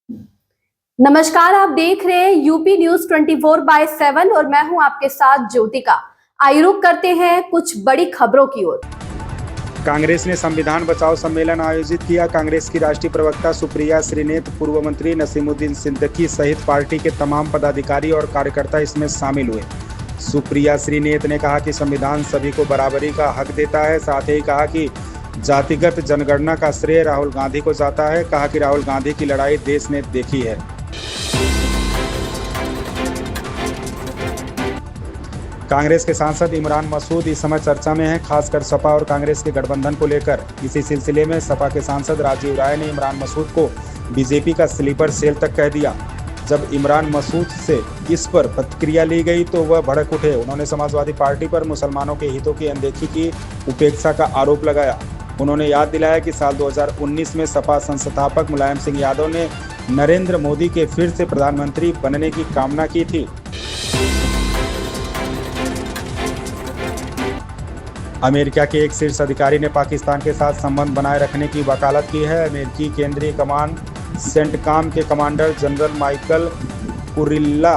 नमस्कार, आप देख रहे हैं यूपी न्यूज 24/7 और मैं हूं आपके साथ ज्योतिका। आइए रुक करते हैं कुछ बड़ी खबरों की ओर। कांग्रेस ने संविधान बचाओ सम्मेलन आयोजित किया। कांग्रेस की राष्ट्रीय प्रवक्ता सुप्रिया श्रीनेत, पूर्व मंत्री नसीमुद्दीन सिद्दीकी सहित पार्टी के तमाम पदाधिकारी और कार्यकर्ता इसमें शामिल हुए। सुप्रिया श्रीनेत ने कहा कि संविधान सभी को बराबरी का हक देता है। साथ ही कहा कि जातिगत जनगणना का श्रेय राहुल गांधी को जाता है। कहा कि राहुल गांधी की लड़ाई देश ने देखी है। कांग्रेस के सांसद इमरान मसूद इस समय चर्चा में हैं, खासकर सपा और कांग्रेस के गठबंधन को लेकर। इसी सिलसिले में सपा के सांसद राजीव राय ने इमरान मसूद को बीजेपी का स्लीपर सेल तक कह दिया। जब इमरान मसूद से इस पर प्रतिक्रिया ली गई तो वह भड़क उठे। उन्होंने समाजवादी पार्टी पर मुसलमानों के हितों की अनदेखी की उपेक्षा का आरोप लगाया। उन्होंने याद दिलाया कि साल 2019 में सपा संस्थापक मुलायम सिंह यादव ने नरेंद्र मोदी के फिर से प्रधानमंत्री बनने की कामना की थी। अमेरिका के एक शीर्ष अधिकारी ने पाकिस्तान के साथ संबंध बनाए रखने की वकालत की है। अमेरिकी केंद्रीय कमान सेंटकॉम के कमांडर जनरल माइकल कुरिल्ला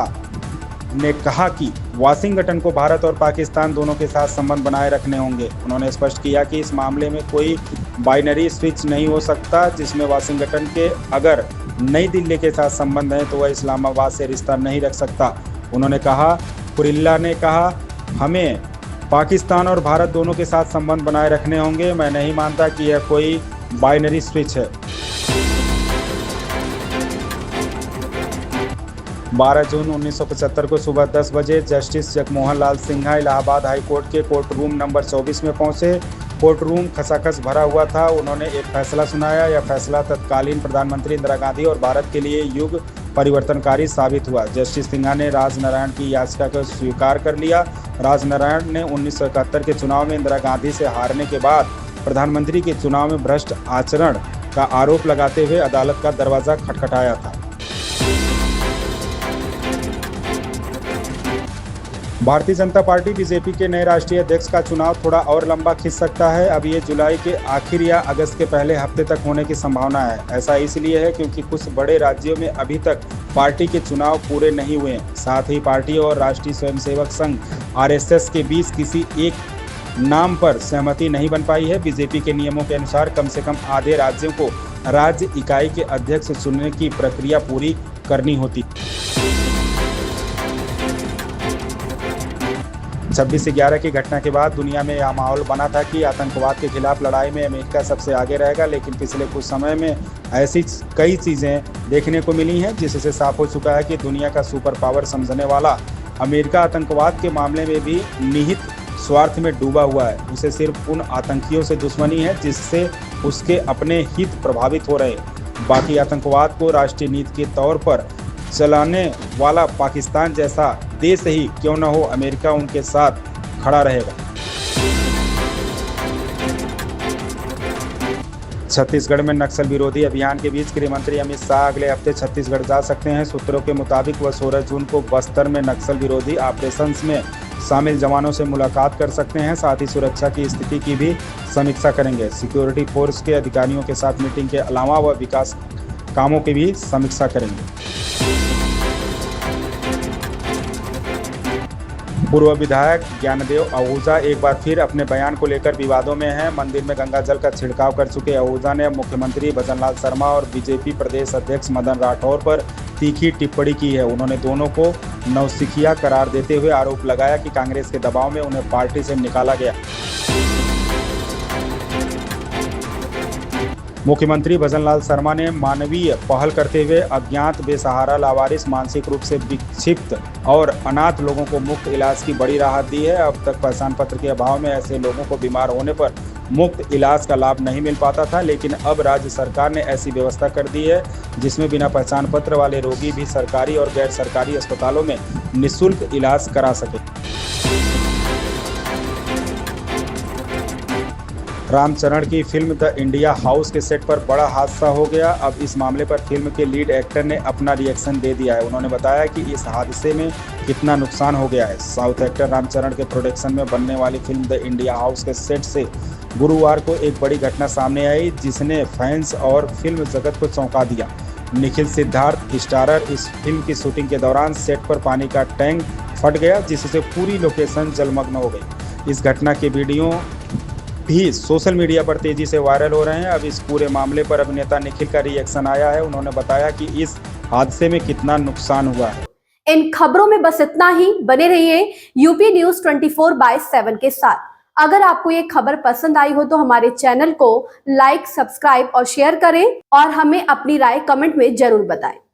ने कहा कि वाशिंगटन को भारत और पाकिस्तान दोनों के साथ संबंध बनाए रखने होंगे। उन्होंने स्पष्ट किया कि इस मामले में कोई बाइनरी स्विच नहीं हो सकता, जिसमें वाशिंगटन के अगर नई दिल्ली के साथ संबंध है तो वह इस्लामाबाद से रिश्ता नहीं रख सकता। उन्होंने कहा, कुरिल्ला ने कहा, हमें पाकिस्तान और भारत दोनों के साथ संबंध बनाए रखने होंगे। मैं नहीं मानता कि यह कोई बाइनरी स्विच है। 12 जून 1975 को सुबह 10 बजे जस्टिस जगमोहन लाल सिन्हा इलाहाबाद हाई कोर्ट के कोर्ट रूम नंबर 24 में पहुंचे। कोर्ट रूम खचाखच भरा हुआ था। उन्होंने एक फैसला सुनाया। यह फैसला तत्कालीन प्रधानमंत्री इंदिरा गांधी और भारत के लिए युग परिवर्तनकारी साबित हुआ। जस्टिस सिन्हा ने राजनारायण की याचिका को स्वीकार कर लिया। राजनारायण ने 1971 के चुनाव में इंदिरा गांधी से हारने के बाद प्रधानमंत्री के चुनाव में भ्रष्ट आचरण का आरोप लगाते हुए अदालत का दरवाजा खटखटाया था। भारतीय जनता पार्टी बीजेपी के नए राष्ट्रीय अध्यक्ष का चुनाव थोड़ा और लंबा खिंच सकता है। अब ये जुलाई के आखिर या अगस्त के पहले हफ्ते तक होने की संभावना है। ऐसा इसलिए है क्योंकि कुछ बड़े राज्यों में अभी तक पार्टी के चुनाव पूरे नहीं हुए हैं। साथ ही पार्टी और राष्ट्रीय स्वयंसेवक संघ RSS के बीच किसी एक नाम पर सहमति नहीं बन पाई है। बीजेपी के नियमों के अनुसार कम से कम आधे राज्यों को राज्य इकाई के अध्यक्ष चुनने की प्रक्रिया पूरी करनी होती। 26/11 की घटना के बाद दुनिया में यह माहौल बना था कि आतंकवाद के खिलाफ लड़ाई में अमेरिका सबसे आगे रहेगा, लेकिन पिछले कुछ समय में ऐसी कई चीज़ें देखने को मिली हैं जिससे साफ हो चुका है कि दुनिया का सुपर पावर समझने वाला अमेरिका आतंकवाद के मामले में भी निहित स्वार्थ में डूबा हुआ है। उसे सिर्फ उन आतंकियों से दुश्मनी है जिससे उसके अपने हित प्रभावित हो रहे। बाकी आतंकवाद को राष्ट्रीय नीति के तौर पर चलाने वाला पाकिस्तान जैसा देश ही क्यों न हो, अमेरिका उनके साथ खड़ा रहेगा। छत्तीसगढ़ में नक्सल विरोधी अभियान के बीच गृह मंत्री अमित शाह अगले हफ्ते छत्तीसगढ़ जा सकते हैं। सूत्रों के मुताबिक वह 16 जून को बस्तर में नक्सल विरोधी ऑपरेशंस में शामिल जवानों से मुलाकात कर सकते हैं। साथ ही सुरक्षा की स्थिति की भी समीक्षा करेंगे। सिक्योरिटी फोर्स के अधिकारियों के साथ मीटिंग के अलावा वह विकास कामों की भी समीक्षा करेंगे। पूर्व विधायक ज्ञानदेव आहूजा एक बार फिर अपने बयान को लेकर विवादों में हैं। मंदिर में गंगा जल का छिड़काव कर चुके आहूजा ने मुख्यमंत्री भजनलाल शर्मा और बीजेपी प्रदेश अध्यक्ष मदन राठौर पर तीखी टिप्पणी की है। उन्होंने दोनों को नौसिखिया करार देते हुए आरोप लगाया कि कांग्रेस के दबाव में उन्हें पार्टी से निकाला गया। मुख्यमंत्री भजनलाल शर्मा ने मानवीय पहल करते हुए अज्ञात, बेसहारा, लावारिस, मानसिक रूप से विक्षिप्त और अनाथ लोगों को मुफ्त इलाज की बड़ी राहत दी है। अब तक पहचान पत्र के अभाव में ऐसे लोगों को बीमार होने पर मुफ्त इलाज का लाभ नहीं मिल पाता था, लेकिन अब राज्य सरकार ने ऐसी व्यवस्था कर दी है जिसमें बिना पहचान पत्र वाले रोगी भी सरकारी और गैर सरकारी अस्पतालों में निःशुल्क इलाज करा सके। रामचरण की फिल्म द इंडिया हाउस के सेट पर बड़ा हादसा हो गया। अब इस मामले पर फिल्म के लीड एक्टर ने अपना रिएक्शन दे दिया है। उन्होंने बताया कि इस हादसे में कितना नुकसान हो गया है। साउथ एक्टर रामचरण के प्रोडक्शन में बनने वाली फिल्म द इंडिया हाउस के सेट से गुरुवार को एक बड़ी घटना सामने आई जिसने फैंस और फिल्म जगत को चौंका दिया। निखिल सिद्धार्थ स्टारर इस फिल्म की शूटिंग के दौरान सेट पर पानी का टैंक फट गया, जिससे पूरी लोकेशन जलमग्न हो गई। इस घटना के वीडियो भी सोशल मीडिया पर तेजी से वायरल हो रहे हैं। अब इस पूरे मामले पर अभिनेता निखिल का रिएक्शन आया है। उन्होंने बताया कि इस हादसे में कितना नुकसान हुआ है। इन खबरों में बस इतना ही। बने रहिए यूपी न्यूज 24/7 के साथ। अगर आपको ये खबर पसंद आई हो तो हमारे चैनल को लाइक, सब्सक्राइब और शेयर करें और हमें अपनी राय कमेंट में जरूर बताएं।